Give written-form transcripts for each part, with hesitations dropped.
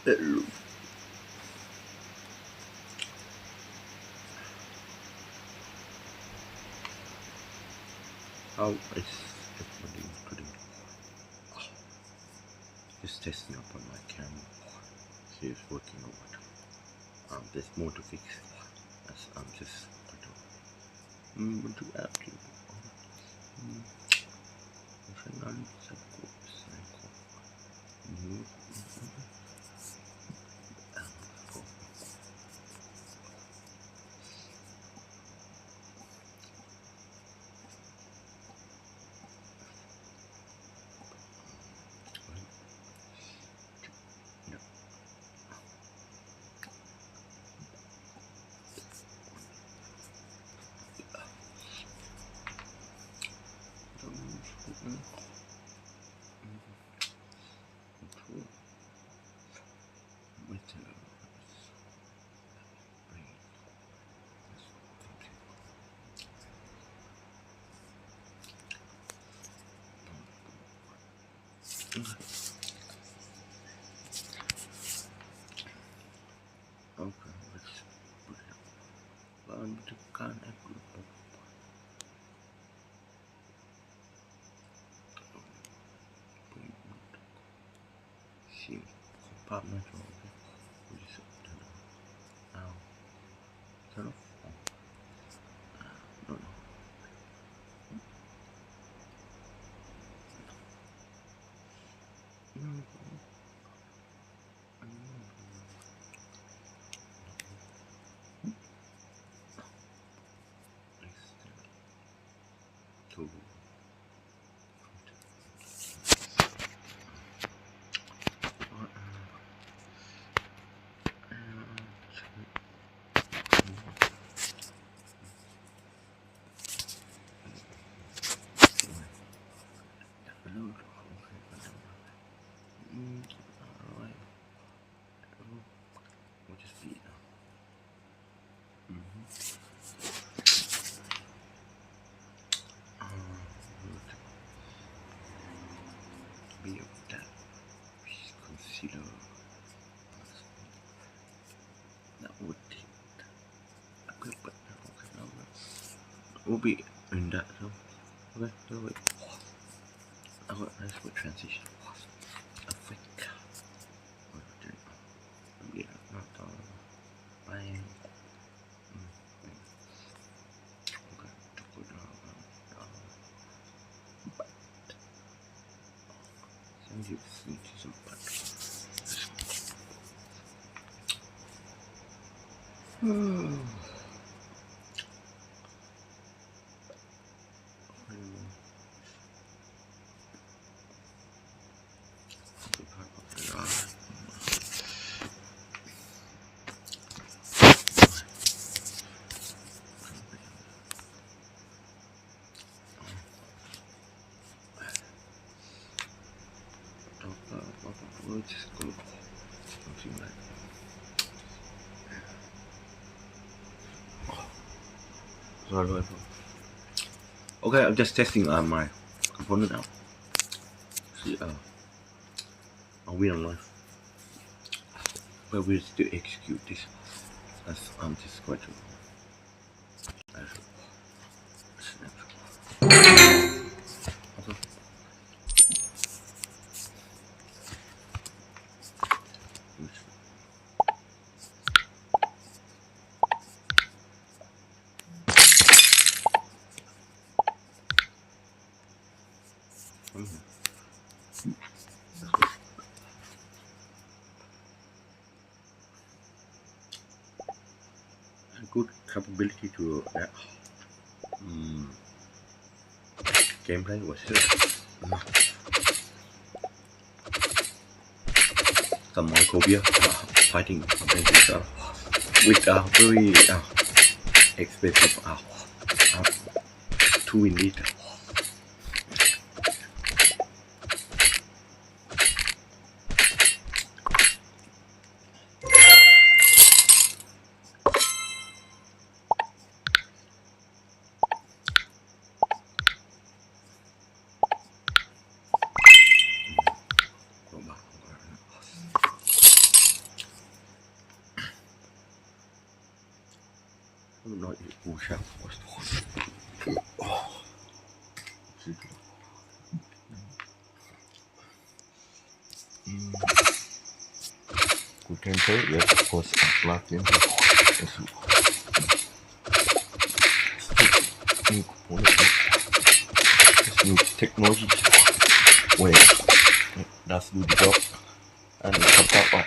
How is everybody doing? Just testing up on my camera. See if it's working or what. There's more to fix. As I'm just going to app you. Okay, let's put it up. Menunjukkan si compartment which is now turn off. No. We'll just be be of that concealer that would take a good but we'll be in that so okay so wait let's put transition effect we'll just go something like sorry. Okay, I'm just testing my component out. See, are we on live? But we'll still execute this. That's just going to. Good capability to gameplay was some Mycobia fighting with very expensive 2 in liter. No, puxa. Good temper, yes, of course, black temper. Yes, new component, this new technology where that's do the job and it's about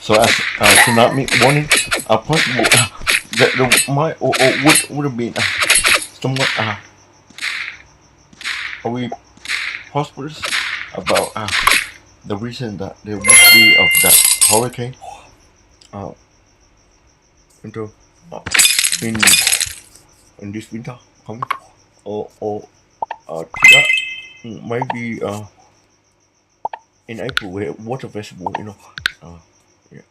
so as tsunami warning, possible that the might or would have been somewhat are we prosperous about the reason that there would be of that hurricane uh, into in in this winter coming or to that maybe in April where water festival uh, yeah,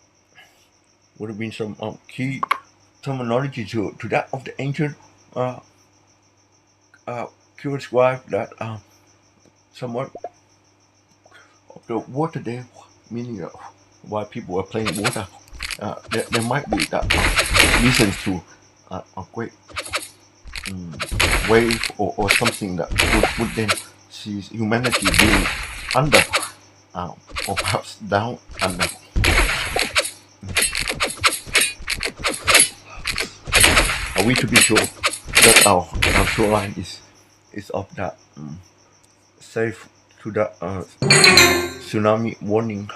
would have been some key terminology to that of the ancient uh, curious wife that somewhat of the water there meaning why people are playing water there might be that reasons to a great wave or something that would then see humanity being under or perhaps down under. Are we to be sure that our shoreline is of that safe to that tsunami warning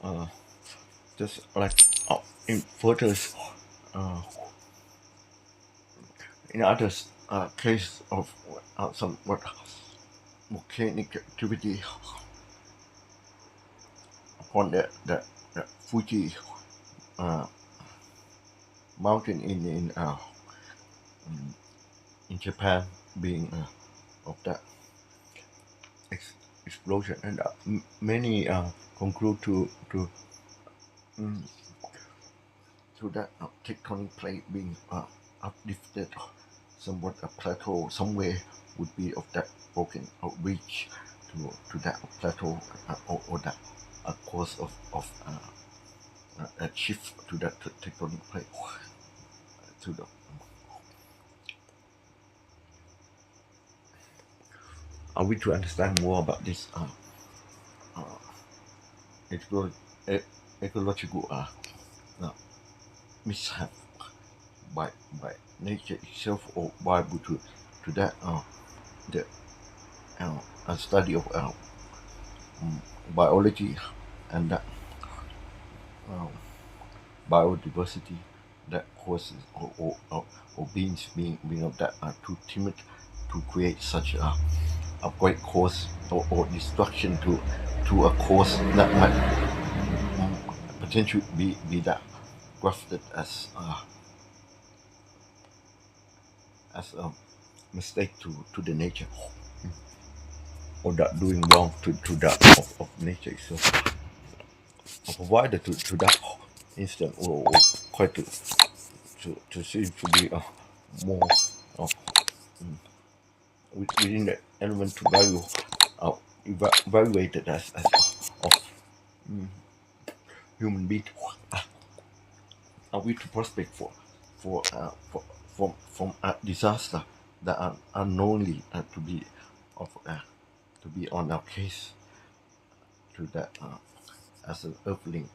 uh, just like in photos uh, in others case of some what volcanic activity upon the Fuji uh, mountain in Japan being of that explosion and many conclude mm, to that tectonic plate being uplifted somewhat a plateau somewhere would be of that broken outreach to that plateau or that cause of a shift to that tectonic plate to the are we to understand more about this uh, ecolo- e- ecological uh, mishap by by nature itself or by to that the a study of um, biology and that uh, biodiversity that causes or beings being of that are too timid to create such a great cause or destruction to a cause that might potentially be that grafted as a mistake to the nature or that doing wrong to that of nature itself provided to that instant or quite to seem to be more uh, within the element to value evaluated as of human being are we to prospect for from a disaster that are unknowingly to be on our case to that as an earthling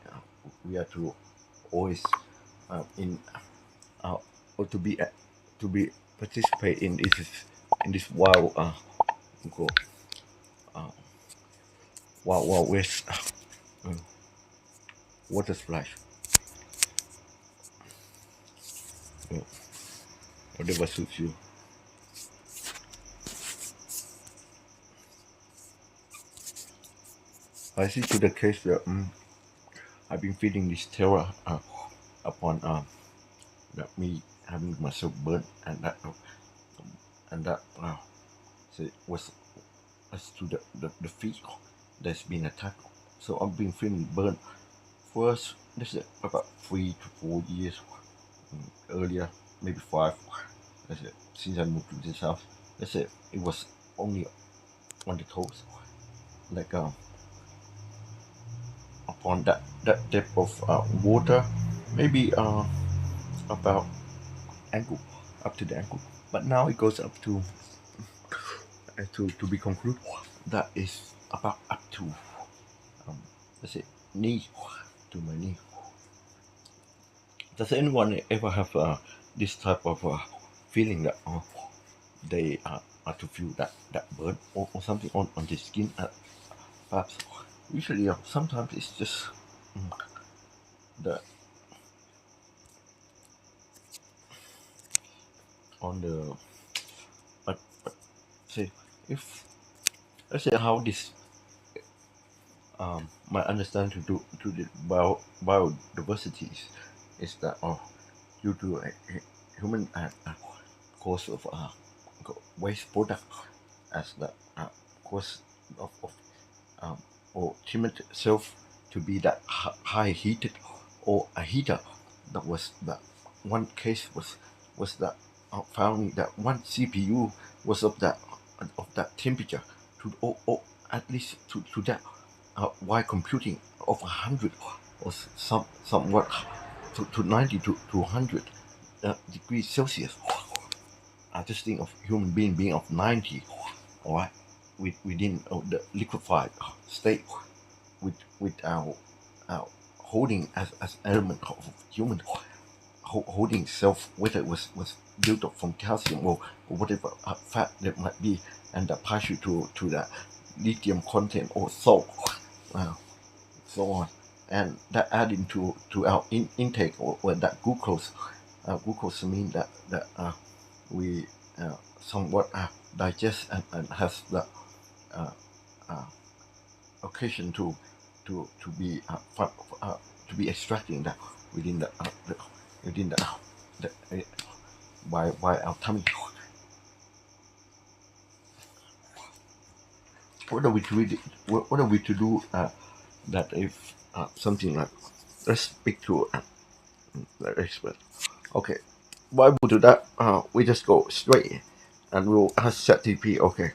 we are to always in or to be participate in this wild go uh, wild west uh, water splash uh, whatever suits you. I see to the case where I've been feeding this terror upon that me having myself burnt and that so was as to the feet that's been attacked. So I've been feeling burnt first. This is about 3 to 4 years earlier, maybe five. Let's say since I moved to this house, let's say it was only on the toes, like upon that depth of water, maybe about ankle, up to the ankle. But now it goes up to be concluded that is about up to um, let's say knee to my knee. Does anyone ever have this type of feeling that they are to feel that burn or something on the skin? Perhaps usually sometimes it's just mm, the on the but say if let's say how this my understanding to the biodiversity is that due to a human cause of waste product as the cause of um, or human itself to be that high heated or a heater. That was the one case was that found that one CPU was of that temperature to or at least to that while computing of 100 or somewhat to 90 to 100 degrees Celsius. I just think of human being of 90, all right, within the liquefied state with our holding as element of human holding self, whether it was built up from calcium or whatever fat that might be, and pass you to the lithium content or salt, uh, so on, and that adding to our intake or that glucose. Glucose mean that we somewhat digest and has the uh, uh, occasion to be to be extracting that within within the by our tummy. What are we to read? What are we to do that if something like let's speak to the expert. Okay, why we do that? We just go straight and we'll ask ChatGPT. Okay,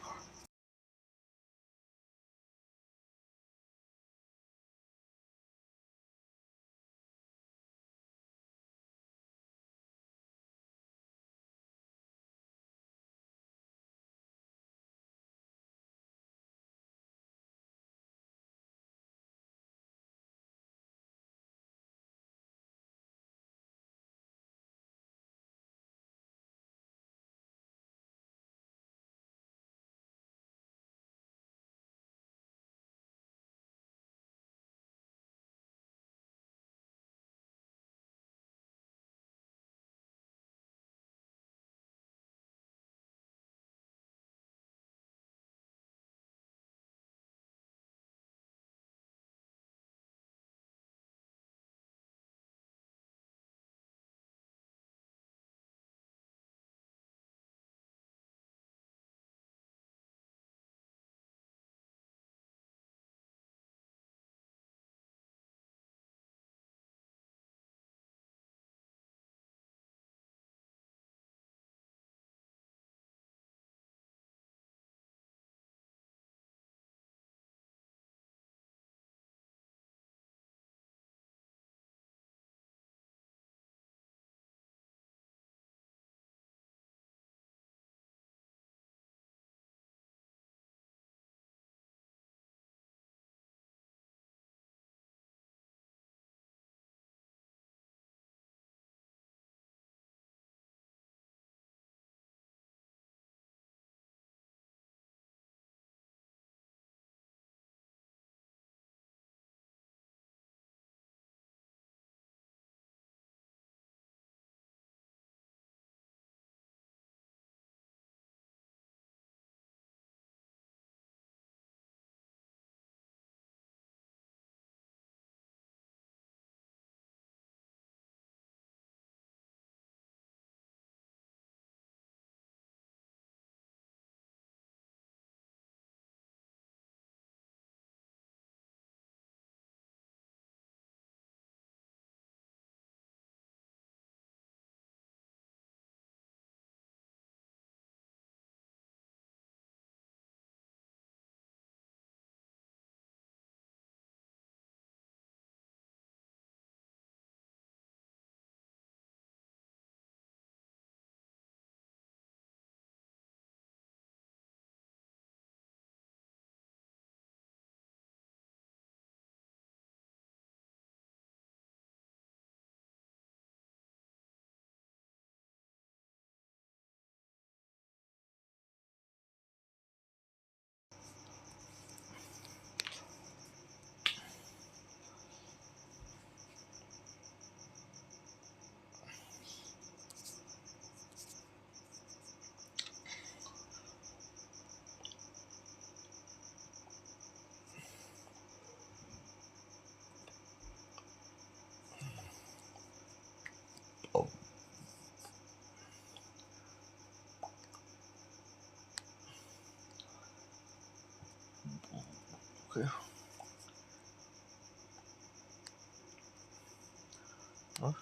Okay.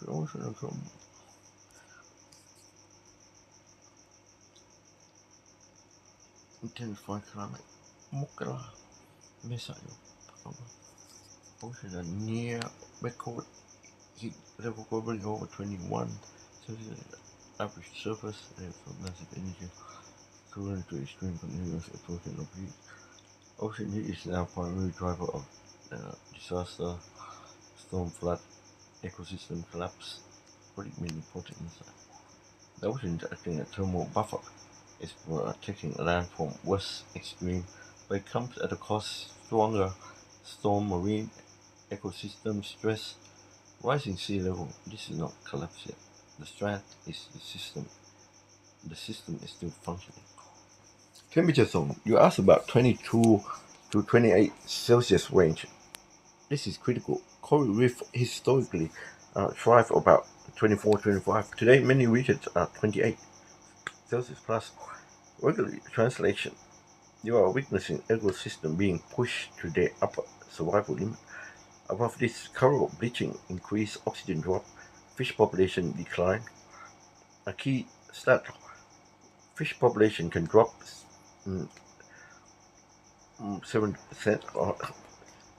Ocean come. Intensify climate. Mokala. Misayo. Ocean are near record heat level globally over 21 Celsius. Average surface area for massive energy current to extreme continuous explosion of heat. Ocean heat is now primary driver of disaster, storm flood, ecosystem collapse. What do you mean important insight? The ocean is acting as a thermal buffer. It's protecting land from worst extreme, but it comes at a cost. Stronger storm, marine ecosystem stress, rising sea level. This is not collapse yet. The strength is the system. The system is still functioning. Temperature zone. You asked about 22 to 28 Celsius range. This is critical. Coral reef historically thrive about 24, 25. Today, many regions are 28 Celsius plus. Regular translation. You are witnessing ecosystem being pushed to their upper survival limit. Above this, coral bleaching, increased oxygen drop, fish population decline. A key stat: fish population can drop 70%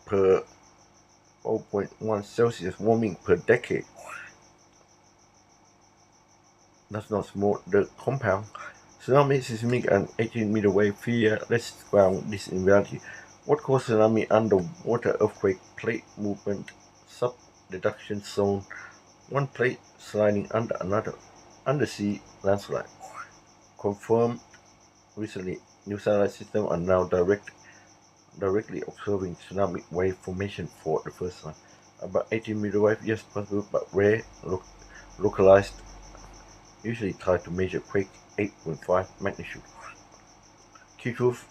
per 0.1 Celsius warming per decade. That's not small. The compound tsunami, seismic, and 18-meter wave fear. Let's ground this in reality. What caused tsunami? Underwater earthquake, plate movement, subduction zone, one plate sliding under another, undersea landslide. Confirmed recently, new satellite systems are now directly observing tsunami wave formation for the first time. About 18-meter wave, yes, possible, but rare, localized, usually tied to major quake 8.5 magnitude. Key truth: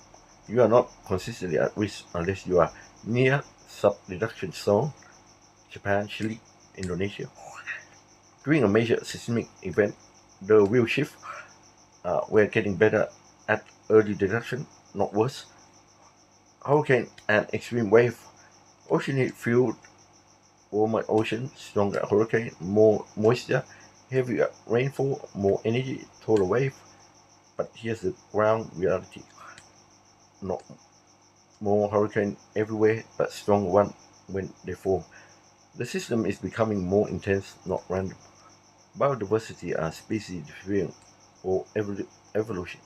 you are not consistently at risk unless you are near subduction zone, Japan, Chile, Indonesia. During a major seismic event, the real shift, we're getting better at early detection, not worse. Hurricane and extreme wave. Ocean heat fueled warmer ocean, stronger hurricane, more moisture, heavier rainfall, more energy, taller wave. But here's the ground reality: not more hurricane everywhere, but strong one when they form. The system is becoming more intense, not random. Biodiversity are species differing or evolution.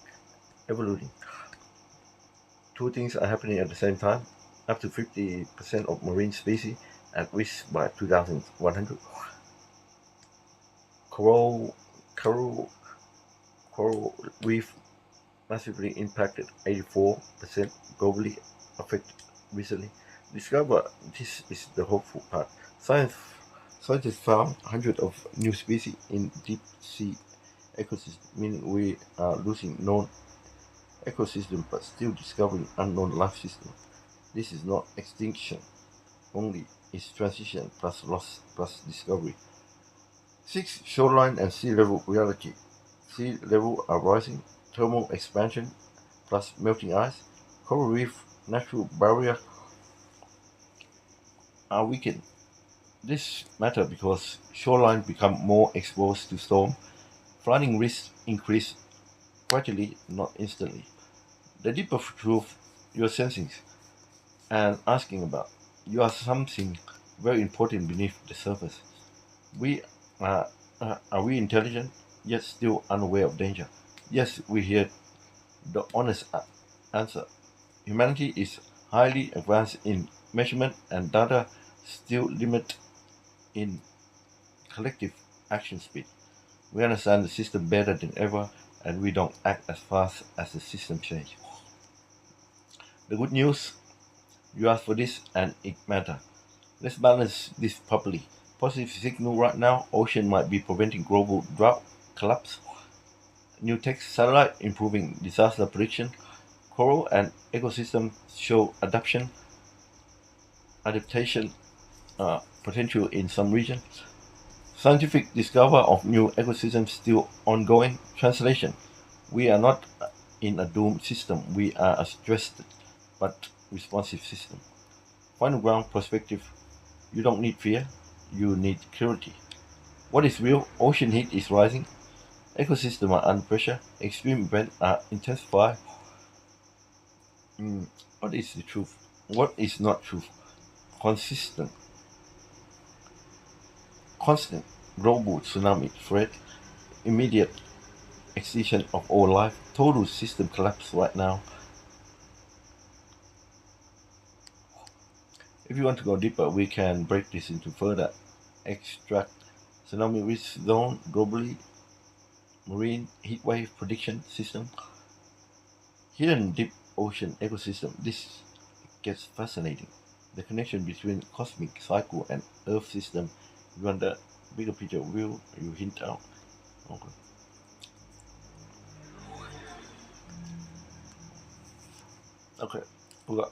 Two things are happening at the same time. Up to 50% of marine species at risk by 2100. Coral reef massively impacted, 84% globally affected recently. Discover this is the hopeful part. Scientists found hundreds of new species in deep sea ecosystem, meaning we are losing known ecosystem but still discovering unknown life system. This is not extinction only, it's transition plus loss plus discovery. 6. Shoreline and sea level reality. Sea level are rising, thermal expansion plus melting ice. Coral reef natural barrier are weakened. This matter because shoreline become more exposed to storm. Flooding risks increase gradually, not instantly. The deeper truth you're sensing and asking about, you are something very important beneath the surface. We are we intelligent yet still unaware of danger? Yes, we hear the honest answer. Humanity is highly advanced in measurement and data, still limited in collective action speed. We understand the system better than ever, and we don't act as fast as the system changes. The good news, you asked for this and it matters. Let's balance this properly. Positive signal right now, ocean might be preventing global drought, collapse. New tech satellite improving disaster prediction. Coral and ecosystem show adaptation potential in some regions. Scientific discovery of new ecosystems still ongoing. Translation: we are not in a doomed system. We are a stressed but responsive system. final ground perspective, you don't need fear, you need clarity. What is real? Ocean heat is rising, ecosystems are under pressure, extreme events are intensifying. What is the truth? What is not truth? Consistent, constant global tsunami threat, immediate extinction of all life, total system collapse right now. If you want to go deeper, we can break this into further extract tsunami risk zone globally, marine heat wave prediction system, hidden deep ocean ecosystem. This gets fascinating. The connection between cosmic cycle and Earth system. If you want the bigger picture, will you hint out? Okay. Okay. We got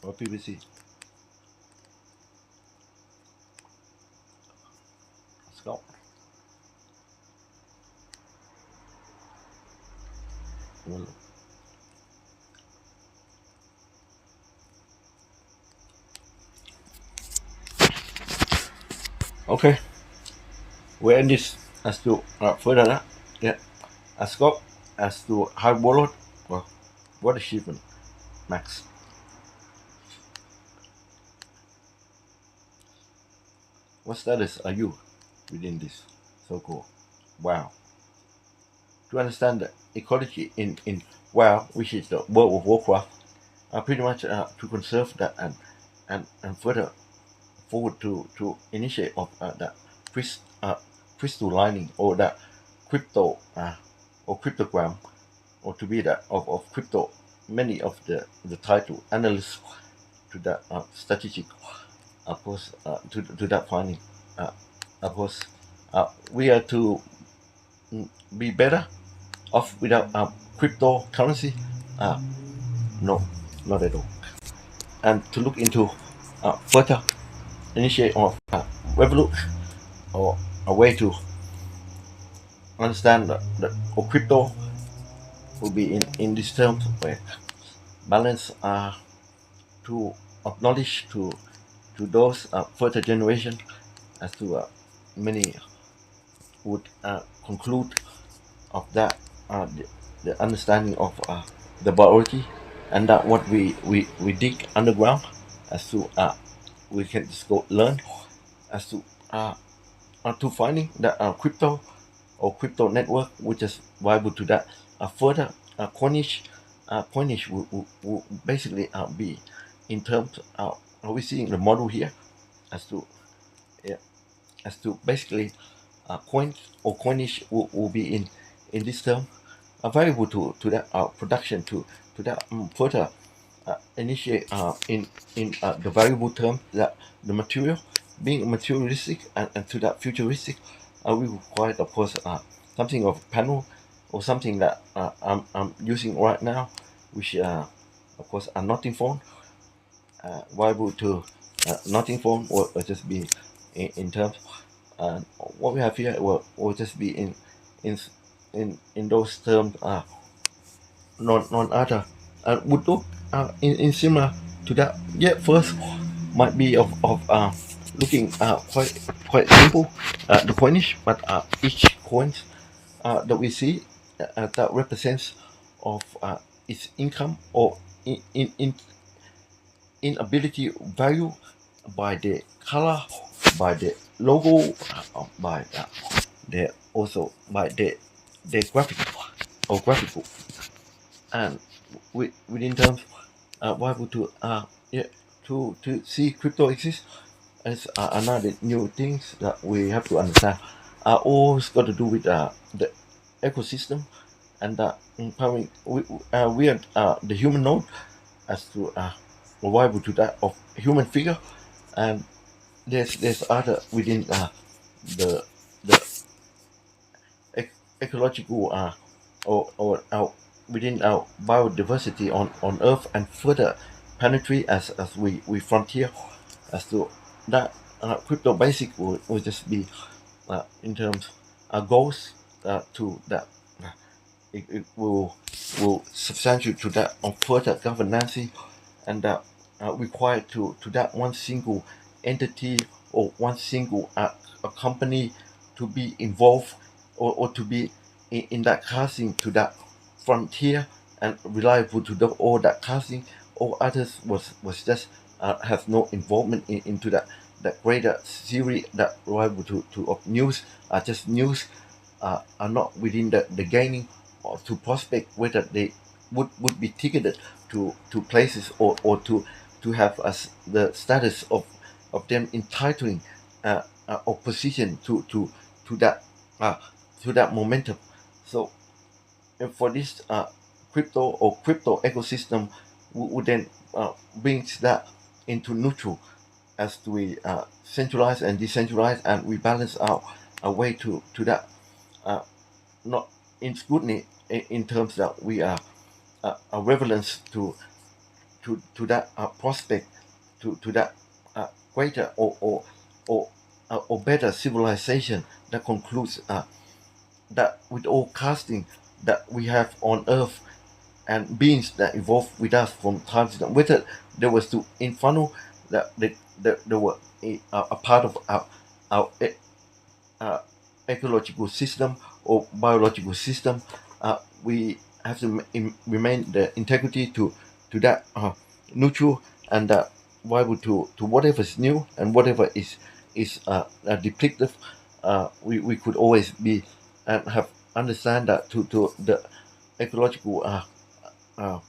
PVC. Let's go. Well, okay, we end this as to further that. Yeah, as scope as to high warlord. Well, what achievement, Max? What status are you within this so-called WoW? To understand the ecology in WoW, which is the World of Warcraft, pretty much to conserve that and further forward to initiate of the crystal lining or the crypto or cryptogram or to be that of crypto. Many of the title analysts to that strategic opposed to that finding opposed we are to be better off without cryptocurrency. No, not at all. And to look into further initiate of Revolut or a way to understand the or crypto will be in this terms where balance to acknowledge to those further generation as to many would conclude of that the understanding of the biology and that what we dig underground as to we can just go learn as to finding that crypto or crypto network which is viable to that further coinage will basically be in terms are we seeing the model here as to yeah, as to basically coin or coinage will be in this term variable to that production to that further initiate in the variable term that the material being materialistic and to that futuristic we require of course something of panel or something that I'm using right now which of course are nothing phone viable to nothing phone or just be in terms what we have here will just be in those terms non other would look in similar to that. Yeah, first might be of looking quite simple the coinage, but each coins that we see that represents of its income or in inability value by the color, by the logo, by the also by the graphic or graphical, and within terms, why would to yeah to see crypto exist as another new things that we have to understand. All got to do with the ecosystem and empowering we are the human node as to viable to that of human figure and there's other within the ecological or within our biodiversity on Earth and further penetrate as we frontier as to that crypto basic will just be in terms goals to that it will substantiate to that on further governance and required to that one single entity or one single a company to be involved or to be in that casting to that frontier and reliable to the all that casting. All others was just have no involvement into that greater theory that reliable to of news are just news are not within the gaining or to prospect whether they would be ticketed to places or to have the status of them entitling opposition to that uh, to that momentum. So for this crypto or crypto ecosystem would then brings that into neutral as we centralize and decentralize and we balance out a way to that not in scrutiny in terms that we are a relevance to that prospect to that greater or better civilization that concludes that with all casting that we have on earth and beings that evolve with us from time to time, whether there was to inferno that they were a part of our uh, ecological system or biological system, we have to remain the integrity to that neutral and viable to whatever is new and whatever is depictive. We could always be and have understand that to the ecological uh,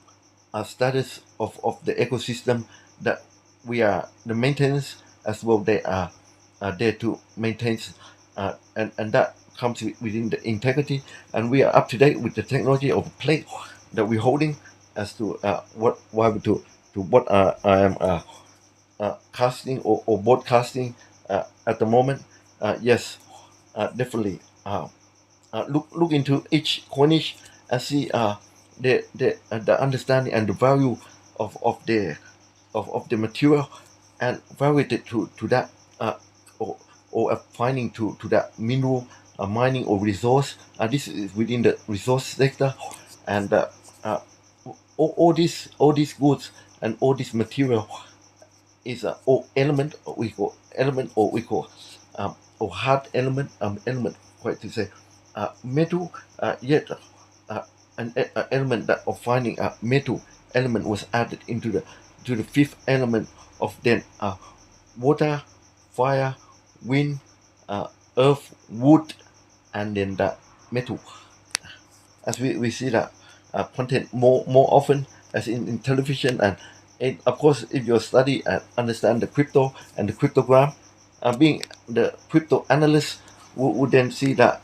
status of the ecosystem that we are the maintenance as well they are there to maintain and that comes within the integrity and we are up to date with the technology of plate that we're holding as to what why we to what I am casting or broadcasting at the moment. Yes, definitely look into each coinage and see the understanding and the value of the material and value it to that or finding to that mineral mining or resource. This is within the resource sector and uh, all these goods and all this material is a or element or we call element or we call or hard element element quite to say metal yet an element that of finding a metal element was added into the to the fifth element of then water, fire, wind, uh, earth, wood, and then the metal. As we see that content more often as in television and of course if you study and understand the crypto and the cryptogram, being the crypto analyst would then see that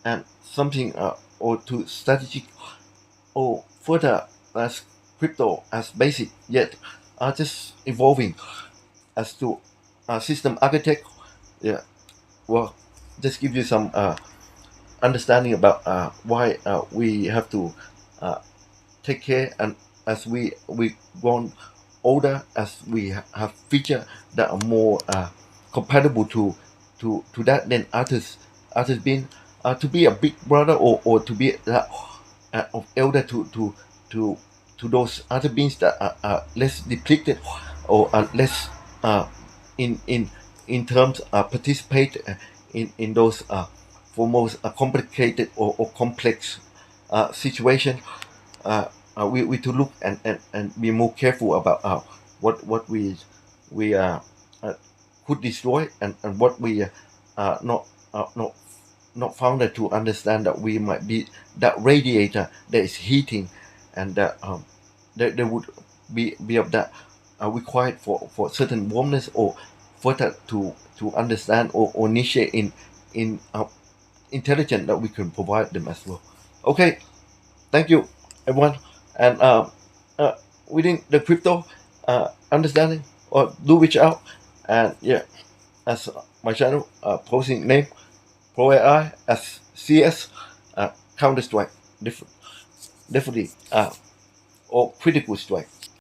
and something or to strategic or further as crypto as basic yet are just evolving as to system architect. Yeah, well, just give you some understanding about why we have to uh, take care and as we grown older as we have feature that are more compatible to that than others being to be a big brother or to be that of elder to to those other beings that are less depleted or are less uh, in terms participate in those foremost complicated or complex situation. We to look and be more careful about what we could destroy and what we not founded to understand that we might be that radiator that is heating and that there would be of that required for certain warmness or further to understand or initiate in intelligence that we can provide them as well. Okay, thank you everyone and uh, within the crypto understanding or do reach out and yeah as my channel posting name Pro AI as CS Counter Strike different definitely or critical strike